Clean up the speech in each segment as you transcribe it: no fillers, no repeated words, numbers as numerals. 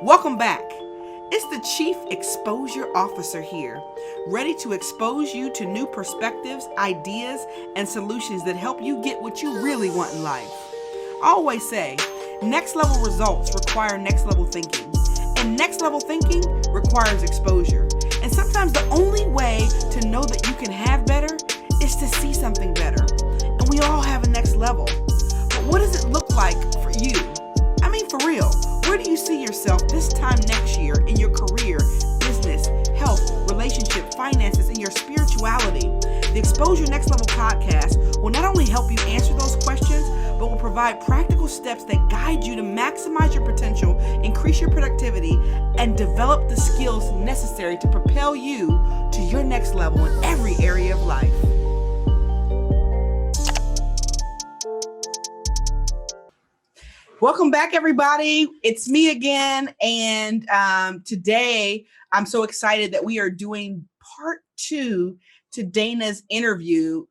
Welcome back. It's the Chief Exposure Officer here, ready to expose you to new perspectives, ideas, and solutions that help you get what you really want in life. I always say, next level results require next level thinking, and next level thinking requires exposure. And sometimes the only way to know that you can have better is to see something better. And we all have a next level. But what does it look like for you? I mean, for real, where do you see yourself this time next year in your career, business, health, relationship, finances, and your spirituality? The Exposure Next Level podcast will not only help you answer those questions, but will provide practical steps that guide you to maximize your potential, increase your productivity, and develop the skills necessary to propel you to your next level in every area of life. Welcome back, everybody. It's me again. And today I'm so excited that we are doing part 2 to Dana's interview.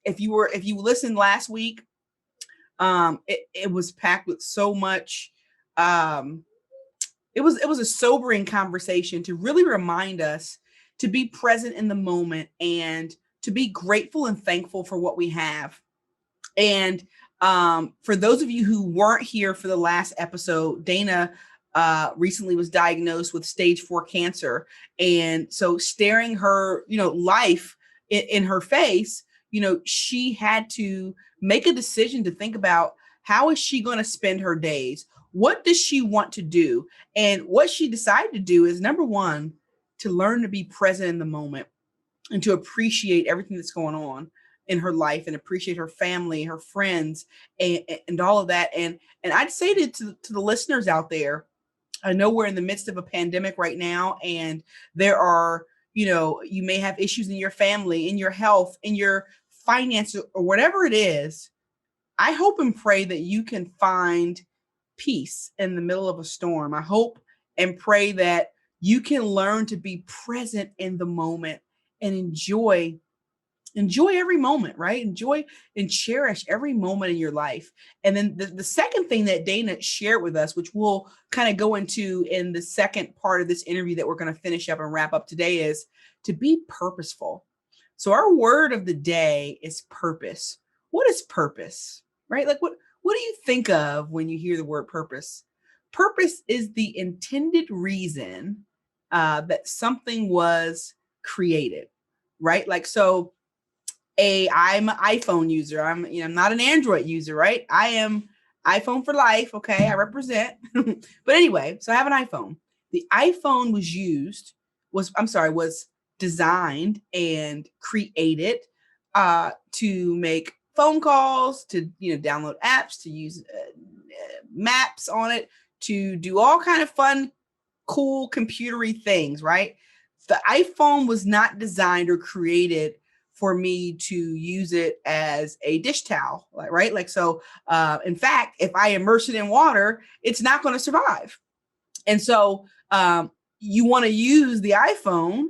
If you listened last week, it was packed with so much. It was a sobering conversation to really remind us to be present in the moment and to be grateful and thankful for what we have. And for those of you who weren't here for the last episode, Dana recently was diagnosed with stage 4 cancer. And so staring her, life in her face, she had to make a decision to think about how is she going to spend her days? What does she want to do? And what she decided to do is, number one, to learn to be present in the moment and to appreciate everything that's going on in her life and appreciate her family, her friends, and all of that. And I'd say to the listeners out there, I know we're in the midst of a pandemic right now, and there are, you may have issues in your family, in your health, in your finances, or whatever it is. I hope and pray that you can find peace in the middle of a storm. I hope and pray that you can learn to be present in the moment and enjoy every moment, right? Enjoy and cherish every moment in your life. And then the second thing that Dana shared with us, which we'll kind of go into in the second part of this interview that we're going to finish up and wrap up today, is to be purposeful. So our word of the day is purpose. What is purpose, right? Like what do you think of when you hear the word purpose? Purpose is the intended reason that something was created, right? Like, so I'm an iPhone user. I'm not an Android user, right? I am iPhone for life. Okay. I represent, but anyway, so I have an iPhone. The iPhone was designed and created to make phone calls, to, download apps, to use maps on it, to do all kind of fun, cool computery things, right? The iPhone was not designed or created for me to use it as a dish towel, right? Like, so, in fact, if I immerse it in water, it's not going to survive. And so, you want to use the iPhone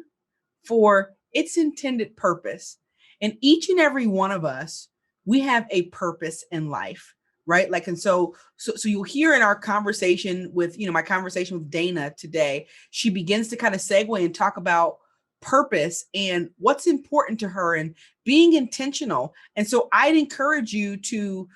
for its intended purpose. And each and every one of us, we have a purpose in life, right? Like, and so you'll hear in our conversation with, my conversation with Dana today, she begins to kind of segue and talk about purpose and what's important to her and being intentional. And so I'd encourage you to,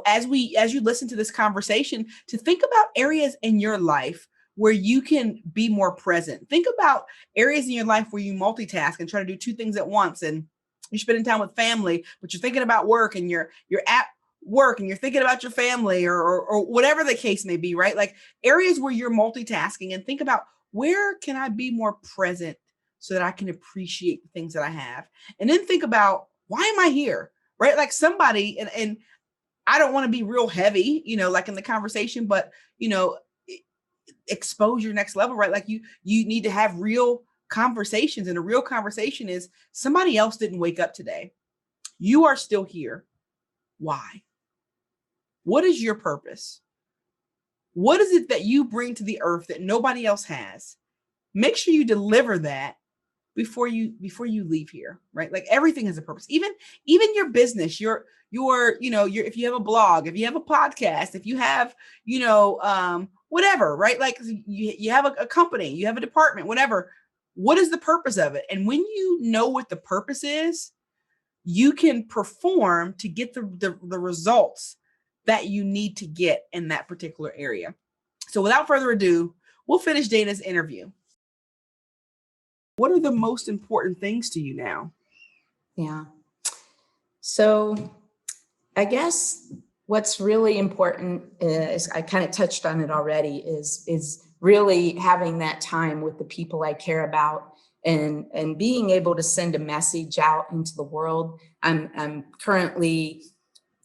as you listen to this conversation, to think about areas in your life where you can be more present. Think about areas in your life where you multitask and try to do two things at once, and you're spending time with family, but you're thinking about work, and you're at work and you're thinking about your family, or whatever the case may be, right? Like areas where you're multitasking, and think about, where can I be more present so that I can appreciate the things that I have? And then think about, why am I here? Right? Like somebody, and I don't want to be real heavy, like in the conversation, but, exposure next level, right? Like you need to have real conversations. And a real conversation is, somebody else didn't wake up today. You are still here. Why? What is your purpose? What is it that you bring to the earth that nobody else has? Make sure you deliver that before you leave here, right? Like everything has a purpose. Even your business, your if you have a blog, if you have a podcast, if you have whatever, right? Like you have a company, you have a department, whatever. What is the purpose of it? And when you know what the purpose is, you can perform to get the results that you need to get in that particular area. So without further ado, we'll finish Dana's interview. What are the most important things to you now? Yeah. So I guess what's really important is, I kind of touched on it already, is really having that time with the people I care about, and being able to send a message out into the world. I'm currently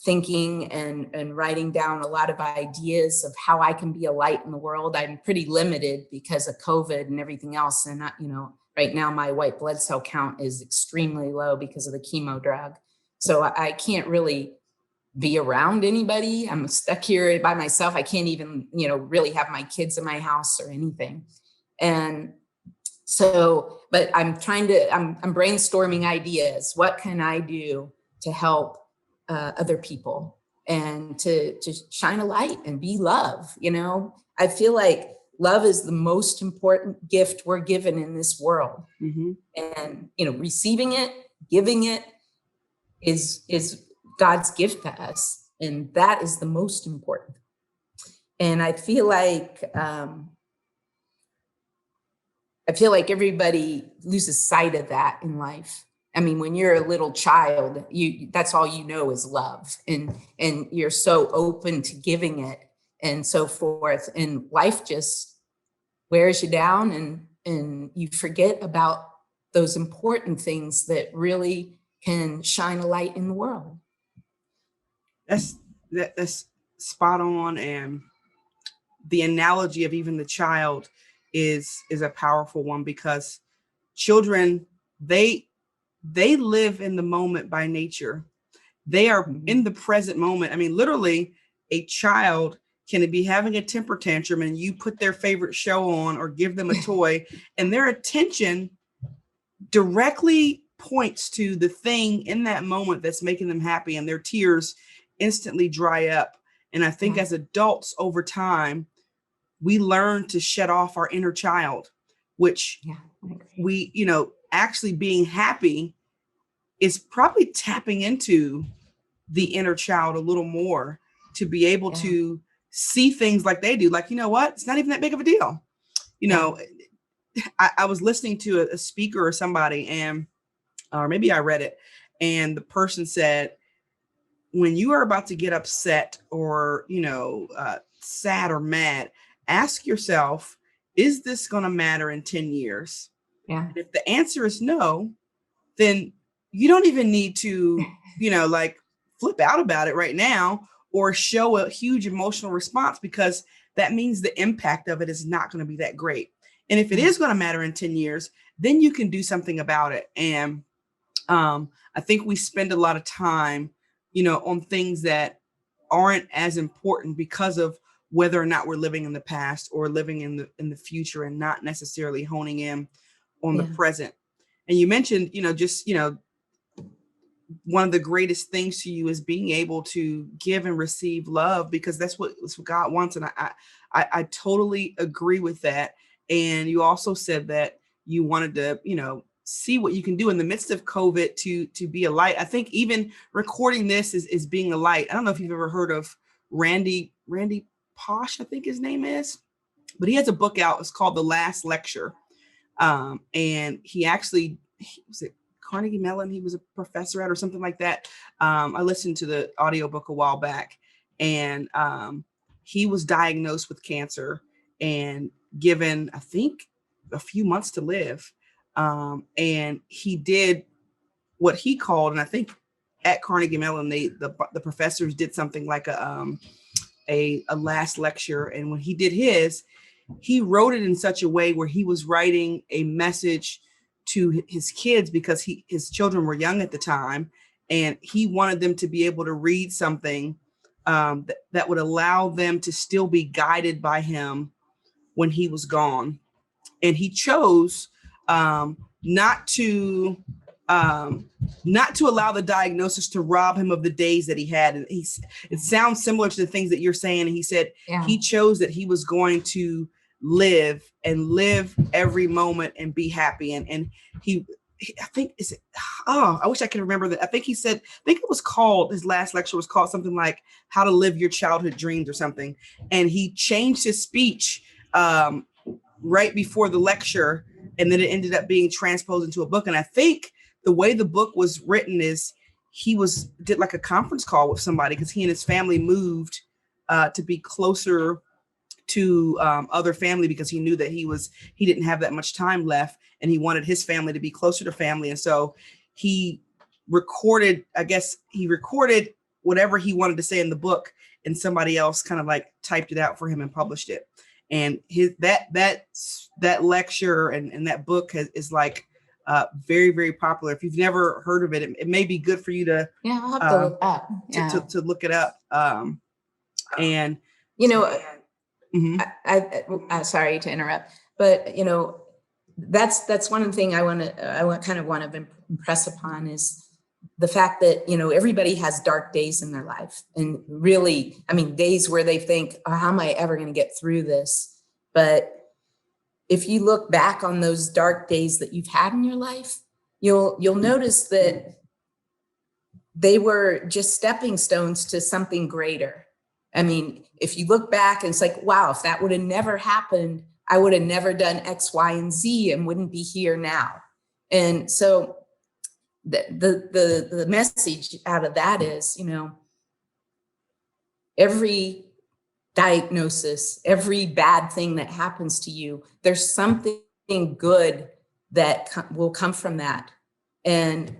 thinking and writing down a lot of ideas of how I can be a light in the world. I'm pretty limited because of COVID and everything else. And right now my white blood cell count is extremely low because of the chemo drug. So I can't really be around anybody. I'm stuck here by myself. I can't even, really have my kids in my house or anything. And so, but I'm brainstorming ideas. What can I do to help other people and to shine a light and be love? I feel like love is the most important gift we're given in this world. Mm-hmm. And, receiving it, giving it is God's gift to us. And that is the most important. And I feel like everybody loses sight of that in life. I mean, when you're a little child, that's all you know is love, and you're so open to giving it and so forth. And life just wears you down, and you forget about those important things that really can shine a light in the world. That's spot on. And the analogy of even the child is a powerful one, because children, they live in the moment by nature. They are in the present moment. I mean, literally, a child can be having a temper tantrum and you put their favorite show on or give them a toy, and their attention directly points to the thing in that moment that's making them happy, and their tears instantly dry up. And I think as adults, over time, we learn to shut off our inner child, which we, actually being happy is probably tapping into the inner child a little more, to be able to see things like they do. Like, you know what? It's not even that big of a deal. I was listening to a speaker or somebody, or maybe I read it, and the person said, when you are about to get upset or, sad or mad, ask yourself, is this going to matter in 10 years? Yeah. And if the answer is no, then you don't even need to, flip out about it right now or show a huge emotional response, because that means the impact of it is not going to be that great. And if it is going to matter in 10 years, then you can do something about it. And I think we spend a lot of time, on things that aren't as important because of whether or not we're living in the past or living in the future, and not necessarily honing in on the present. And you mentioned, one of the greatest things to you is being able to give and receive love, because that's what God wants. And I totally agree with that. And you also said that you wanted to, see what you can do in the midst of COVID to be a light. I think even recording this is being a light. I don't know if you've ever heard of Randy Posh, I think his name is, but he has a book out. It's called The Last Lecture. And he was at Carnegie Mellon. He was a professor at, or something like that. I listened to the audiobook a while back, and he was diagnosed with cancer and given, I think, a few months to live. And he did what he called, and I think at Carnegie Mellon, the professors did something like a last lecture. And when he did his, he wrote it in such a way where he was writing a message to his kids, because his children were young at the time, and he wanted them to be able to read something that would allow them to still be guided by him when he was gone. And he chose not to allow the diagnosis to rob him of the days that he had. And it sounds similar to the things that you're saying. And he said he chose that he was going to live every moment and be happy. And he I think I wish I could remember that. I think he said, it was called, his last lecture was called something like How to Live Your Childhood Dreams or something. And he changed his speech right before the lecture. And then it ended up being transposed into a book. And I think the way the book was written is he did like a conference call with somebody because he and his family moved to be closer to other family because he knew that he didn't have that much time left and he wanted his family to be closer to family. And so he recorded whatever he wanted to say in the book, and somebody else kind of like typed it out for him and published it. And that lecture and that book is like very, very popular. If you've never heard of it, it may be good for you to I'll have to look up. To look it up. And mm-hmm. I sorry to interrupt, but that's one thing I want to impress upon is the fact that everybody has dark days in their life, and really, I mean, days where they think, oh, how am I ever going to get through this? But if you look back on those dark days that you've had in your life, you'll notice that they were just stepping stones to something greater. I mean, if you look back and it's like, wow, if that would have never happened, I would have never done X, Y, and Z and wouldn't be here now. And so the message out of that is, every diagnosis, every bad thing that happens to you, there's something good that will come from that. And,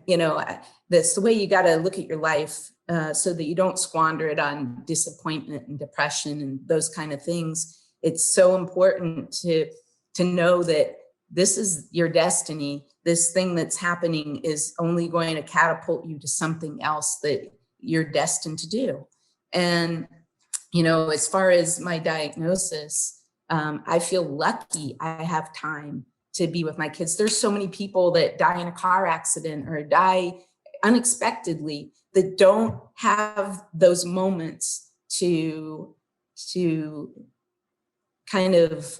that's the way you got to look at your life so that you don't squander it on disappointment and depression and those kind of things. It's so important to know that this is your destiny. This thing that's happening is only going to catapult you to something else that you're destined to do. And, as far as my diagnosis, I feel lucky I have time to be with my kids. There's so many people that die in a car accident or die unexpectedly that don't have those moments to kind of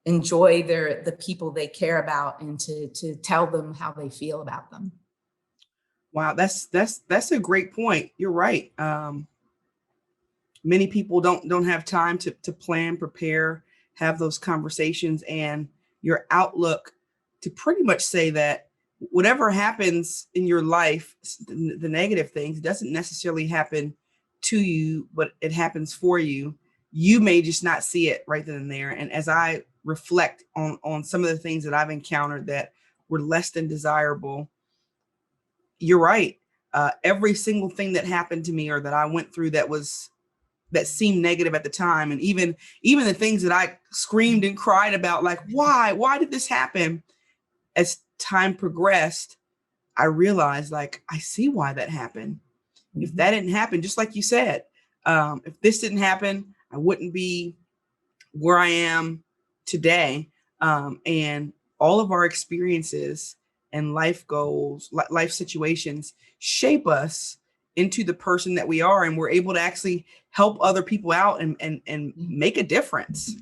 enjoy the people they care about and to tell them how they feel about them. Wow, that's a great point. You're right. Many people don't have time to plan, prepare, have those conversations, and your outlook to pretty much say that whatever happens in your life, the negative things, doesn't necessarily happen to you, but it happens for you. You may just not see it right then and there. And as I reflect on some of the things that I've encountered that were less than desirable, you're right. Every single thing that happened to me or that I went through that seemed negative at the time, and even the things that I screamed and cried about, like, why did this happen? As time progressed, I realized, like, I see why that happened. Mm-hmm. If that didn't happen, just like you said, if this didn't happen, I wouldn't be where I am today. And all of our experiences and life goals, life situations shape us into the person that we are. And we're able to actually help other people out and make a difference.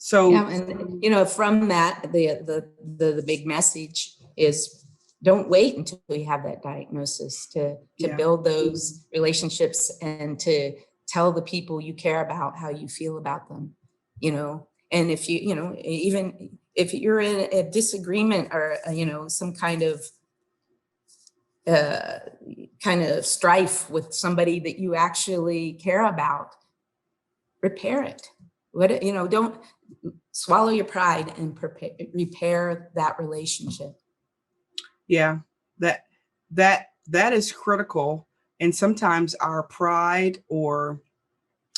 So, and from that, the big message is don't wait until you have that diagnosis to build those relationships and to tell the people you care about how you feel about them, and if even if you're in a disagreement or, some kind of strife with somebody that you actually care about, repair it. Don't swallow your pride and repair that relationship. Yeah, that is critical. And sometimes our pride or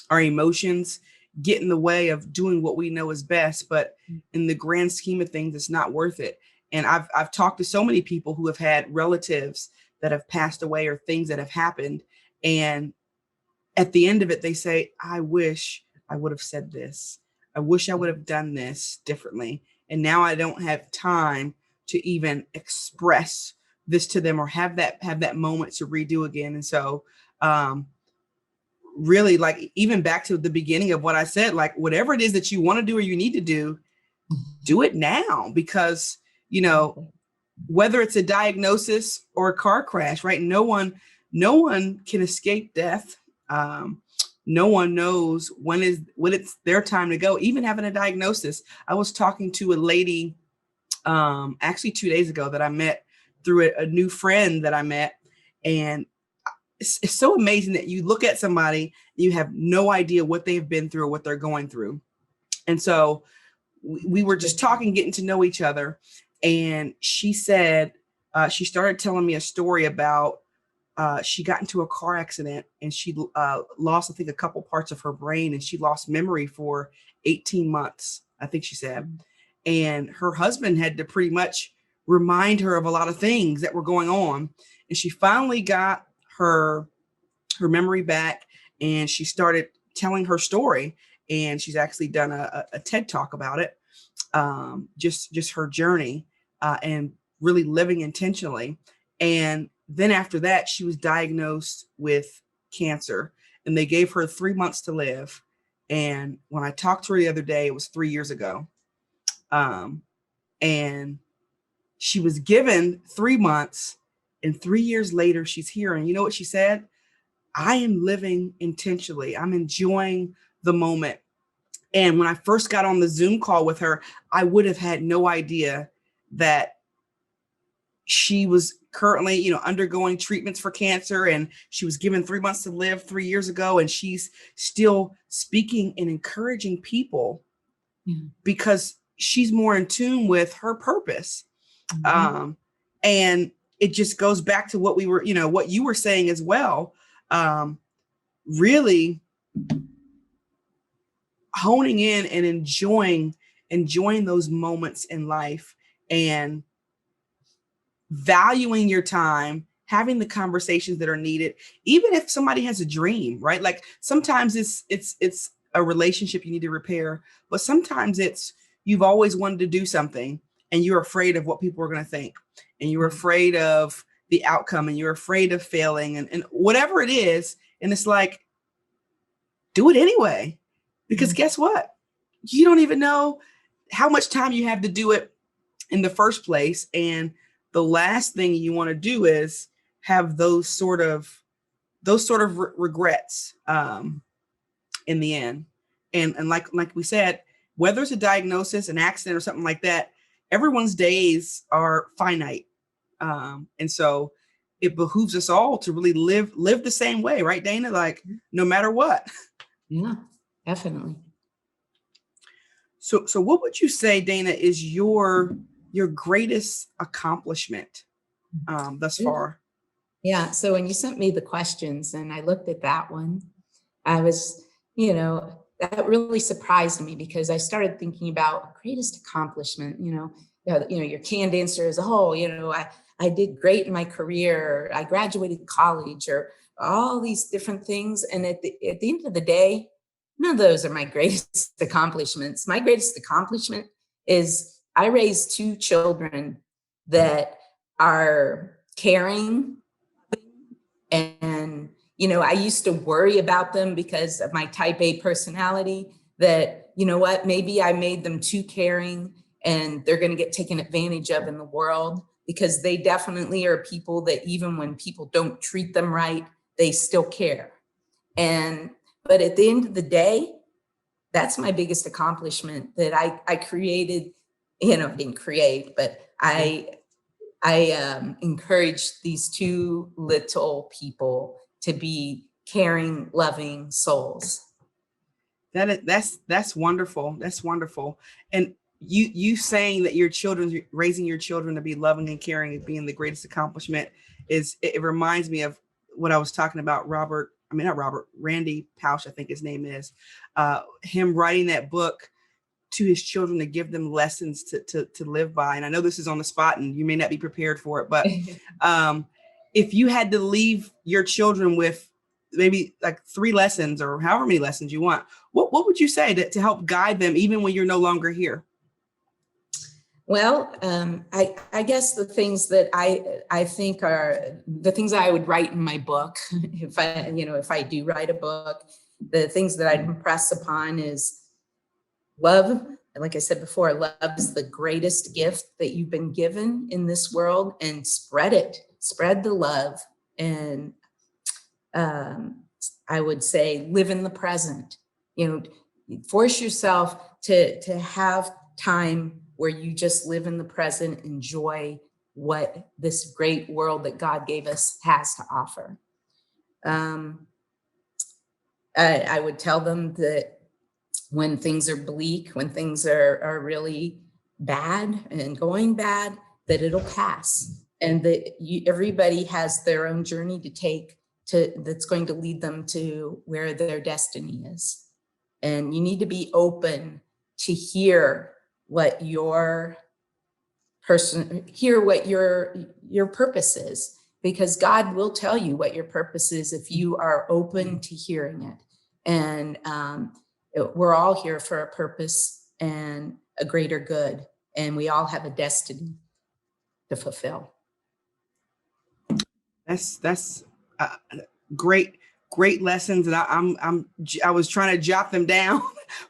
our emotions get in the way of doing what we know is best. But in the grand scheme of things, it's not worth it. And I've talked to so many people who have had relatives that have passed away or things that have happened. And at the end of it, they say, I wish I would have said this. I wish I would have done this differently. And now I don't have time to even express this to them or have that moment to redo again. And so really, like, even back to the beginning of what I said, like, whatever it is that you want to do or you need to do it now, because, you know, whether it's a diagnosis or a car crash, right? No one can escape death. No one knows when it's their time to go. Even having a diagnosis, I was talking to a lady actually 2 days ago that I met through a new friend that I met, and it's so amazing that you look at somebody and you have no idea what they've been through or what they're going through. And so we were just talking, getting to know each other. And she said, she started telling me a story about she got into a car accident and she lost, I think, a couple parts of her brain, and she lost memory for 18 months, I think she said. And her husband had to pretty much remind her of a lot of things that were going on. And she finally got her memory back, and she started telling her story. And she's actually done a TED talk about it, just her journey and really living intentionally. And then after that, she was diagnosed with cancer, and they gave her 3 months to live. And when I talked to her the other day, it was 3 years ago. And she was given 3 months, and 3 years later, she's here. And you know what she said? I am living intentionally. I'm enjoying the moment. And when I first got on the Zoom call with her, I would have had no idea that she was currently, you know, undergoing treatments for cancer, and she was given 3 months to live 3 years ago. And she's still speaking and encouraging people because she's more in tune with her purpose. And it just goes back to what we were, you know, what you were saying as well. Really honing in and enjoying those moments in life, and valuing your time, having the conversations that are needed, even if somebody has a dream, right? Like sometimes it's a relationship you need to repair, but sometimes it's you've always wanted to do something and you're afraid of what people are going to think, and you're afraid of the outcome, and you're afraid of failing, and whatever it is. And it's like, do it anyway, because guess what? You don't even know how much time you have to do it in the first place. And the last thing you want to do is have those sort of regrets in the end. And like we said, whether it's a diagnosis, an accident, or something like that, everyone's days are finite. And so it behooves us all to really live the same way, right, Dana? Like no matter what. Yeah, definitely. So what would you say, Dana, is your greatest accomplishment thus far? Yeah. So when you sent me the questions and I looked at that one, I was, that really surprised me, because I started thinking about greatest accomplishment, your canned answer is, I did great in my career, I graduated college, or all these different things. And at the end of the day, none of those are my greatest accomplishments. My greatest accomplishment is I raised 2 children that are caring, and I used to worry about them because of my type A personality, that, maybe I made them too caring and they're going to get taken advantage of in the world, because they definitely are people that even when people don't treat them right, they still care. But at the end of the day, that's my biggest accomplishment, that I created, didn't create, but I encouraged these 2 little people to be caring, loving souls. That's wonderful. That's wonderful. And you saying that raising your children to be loving and caring and being the greatest accomplishment it reminds me of what I was talking about. Randy Pausch, I think his name is, him writing that book to his children to give them lessons to live by. And I know this is on the spot and you may not be prepared for it, but if you had to leave your children with maybe like 3 lessons or however many lessons you want, what would you say to help guide them even when you're no longer here? Well, I guess the things that I think are the things I would write in my book, if I do write a book, the things that I'd impress upon is love. Like I said before, love is the greatest gift that you've been given in this world, and spread it, spread the love. And I would say live in the present, force yourself to have time where you just live in the present, enjoy what this great world that God gave us has to offer. I would tell them that when things are bleak, when things are really bad and going bad, that it'll pass, and that everybody has their own journey to take that's going to lead them to where their destiny is. And you need to be open to hear what your purpose is, because God will tell you what your purpose is if you are open to hearing it. And we're all here for a purpose and a greater good, and we all have a destiny to fulfill. That's great lessons, and I was trying to jot them down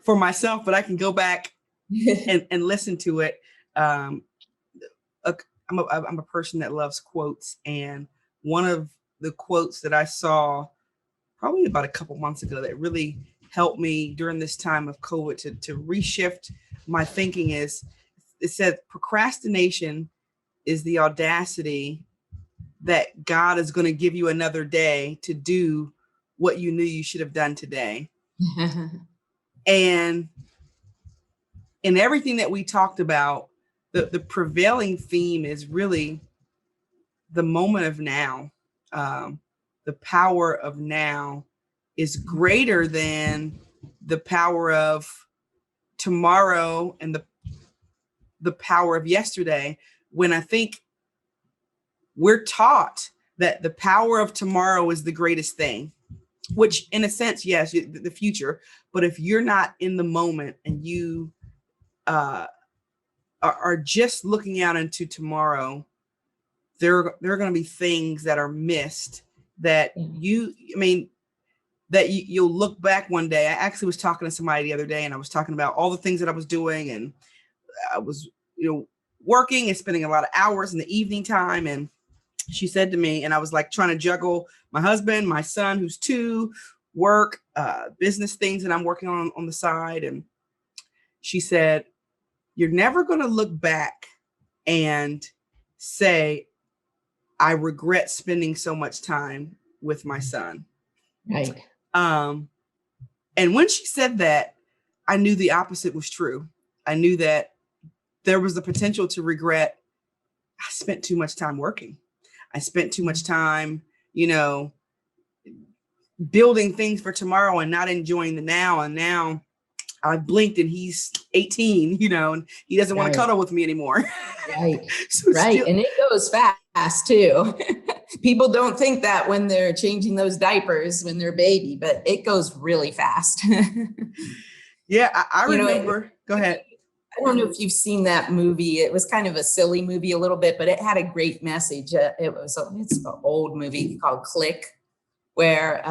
for myself, but I can go back and listen to it. I'm a person that loves quotes, and one of the quotes that I saw probably about a couple months ago that really helped me during this time of COVID to reshift my thinking is, it said, procrastination is the audacity that God is going to give you another day to do what you knew you should have done today. And in everything that we talked about, the prevailing theme is really the moment of now. The power of now is greater than the power of tomorrow and the power of yesterday. When I think we're taught that the power of tomorrow is the greatest thing, which in a sense, yes, the future. But if you're not in the moment and you are just looking out into tomorrow, there are going to be things that are missed that you'll look back one day. I actually was talking to somebody the other day, and I was talking about all the things that I was doing, and I was, working and spending a lot of hours in the evening time. And she said to me, and I was like trying to juggle my husband, my son, who's 2, work, business things that I'm working on the side. And she said, you're never going to look back and say, I regret spending so much time with my son. Right. And when she said that, I knew the opposite was true. I knew that there was the potential to regret, I spent too much time working. I spent too much time, building things for tomorrow and not enjoying the now. And now I blinked and he's 18, and he doesn't want to cuddle with me anymore. Right. Right. And it goes fast too. People don't think that when they're changing those diapers when they're a baby, but it goes really fast. Yeah, I remember. Go ahead. I don't know if you've seen that movie. It was kind of a silly movie a little bit, but it had a great message. It's an old movie called Click, where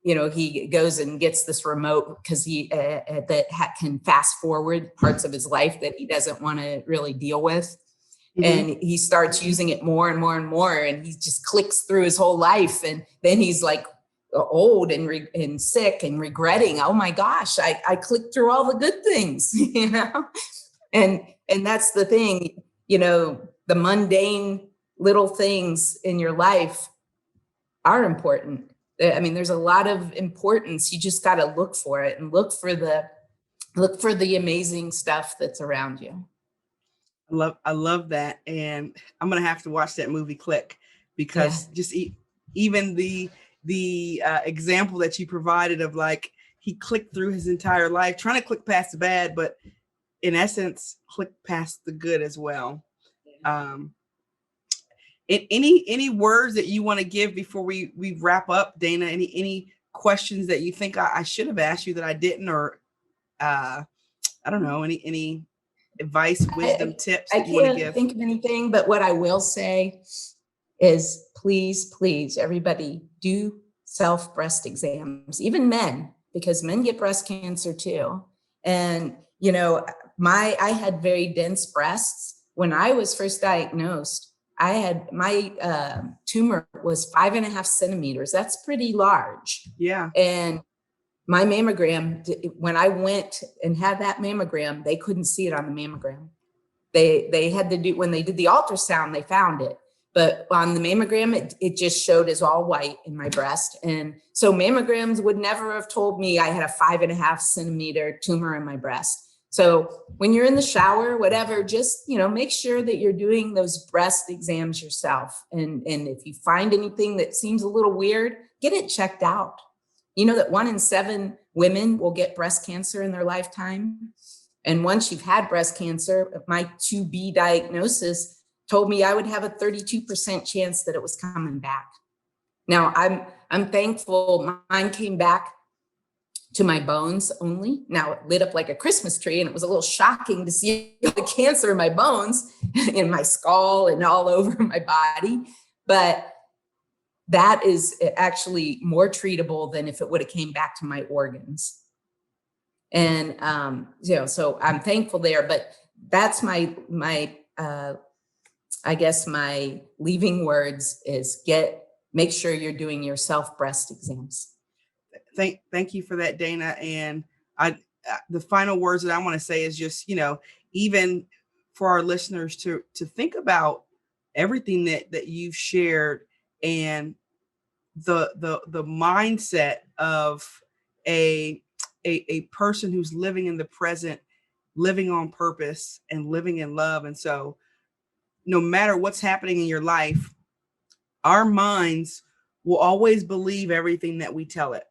he goes and gets this remote because he can fast forward parts of his life that he doesn't want to really deal with. Mm-hmm. And he starts using it more and more and more, and he just clicks through his whole life. And then he's like old and sick and regretting, oh my gosh, I clicked through all the good things, and that's the thing, the mundane little things in your life are important. I mean, there's a lot of importance. You just got to look for it and look for the amazing stuff that's around you. I love that. And I'm going to have to watch that movie Click, because just even the example that you provided of like, he clicked through his entire life, trying to click past the bad, but in essence, click past the good as well. Any words that you want to give before we wrap up, Dana? Any questions that you think I should have asked you that I didn't, or I don't know, any advice, wisdom, tips I that you want to can't give? think of anything, but what I will say is please, everybody do self breast exams, even men, because men get breast cancer too. And, I had very dense breasts. When I was first diagnosed, I had my tumor was 5.5 centimeters. That's pretty large. Yeah. And my mammogram, when I went and had that mammogram, they couldn't see it on the mammogram. They had to do, when they did the ultrasound, they found it. But on the mammogram, it just showed as all white in my breast. And so mammograms would never have told me I had a 5.5 centimeter tumor in my breast. So when you're in the shower, whatever, just, make sure that you're doing those breast exams yourself. And if you find anything that seems a little weird, get it checked out. You know that 1 in 7 women will get breast cancer in their lifetime. And once you've had breast cancer, my 2B diagnosis told me I would have a 32% chance that it was coming back. Now I'm thankful mine came back to my bones only. Now it lit up like a Christmas tree, and it was a little shocking to see the cancer in my bones, in my skull and all over my body. But that is actually more treatable than if it would have came back to my organs. And, so I'm thankful there, but that's my I guess my leaving words is make sure you're doing your self breast exams. Thank you for that, Dana. And the final words that I want to say is just, even for our listeners to think about everything that you've shared, and the mindset of a person who's living in the present, living on purpose, and living in love. And so no matter what's happening in your life, our minds will always believe everything that we tell it.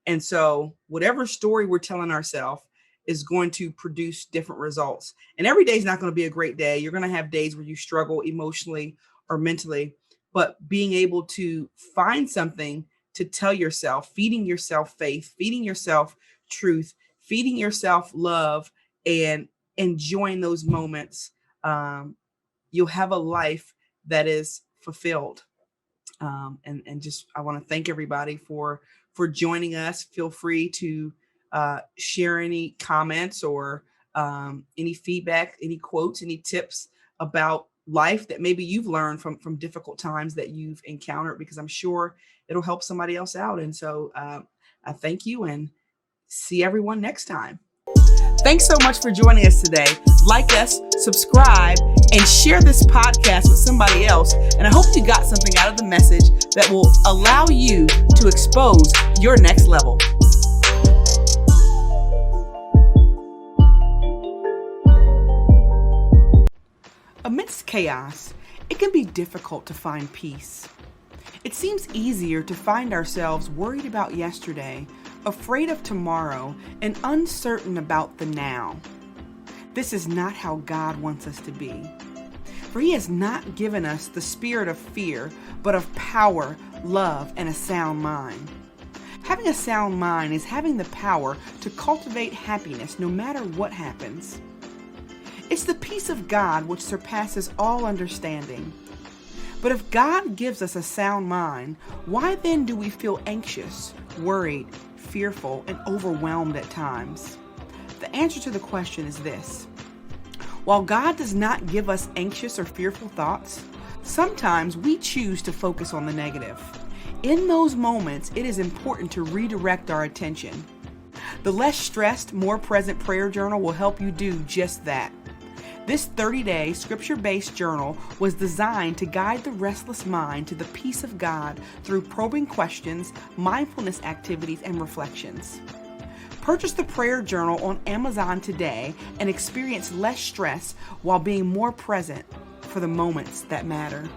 And so whatever story we're telling ourselves is going to produce different results. And every day is not going to be a great day. You're going to have days where you struggle emotionally or mentally, but being able to find something to tell yourself, feeding yourself faith, feeding yourself truth, feeding yourself love, and enjoying those moments, you'll have a life that is fulfilled. And just, I want to thank everybody for joining us. Feel free to share any comments or any feedback, any quotes, any tips about life that maybe you've learned from difficult times that you've encountered, because I'm sure it'll help somebody else out. And so I thank you, and see everyone next time. Thanks so much for joining us today. Like us, subscribe, and share this podcast with somebody else. And I hope you got something out of the message that will allow you to expose your next level. Amidst chaos, it can be difficult to find peace. It seems easier to find ourselves worried about yesterday, afraid of tomorrow, and uncertain about the now. This is not how God wants us to be. For He has not given us the spirit of fear, but of power, love, and a sound mind. Having a sound mind is having the power to cultivate happiness no matter what happens. It's the peace of God which surpasses all understanding. But if God gives us a sound mind, why then do we feel anxious, worried, fearful, and overwhelmed at times? The answer to the question is this. While God does not give us anxious or fearful thoughts, sometimes we choose to focus on the negative. In those moments, it is important to redirect our attention. The Less Stressed, More Present Prayer Journal will help you do just that. This 30-day scripture-based journal was designed to guide the restless mind to the peace of God through probing questions, mindfulness activities, and reflections. Purchase the prayer journal on Amazon today and experience less stress while being more present for the moments that matter.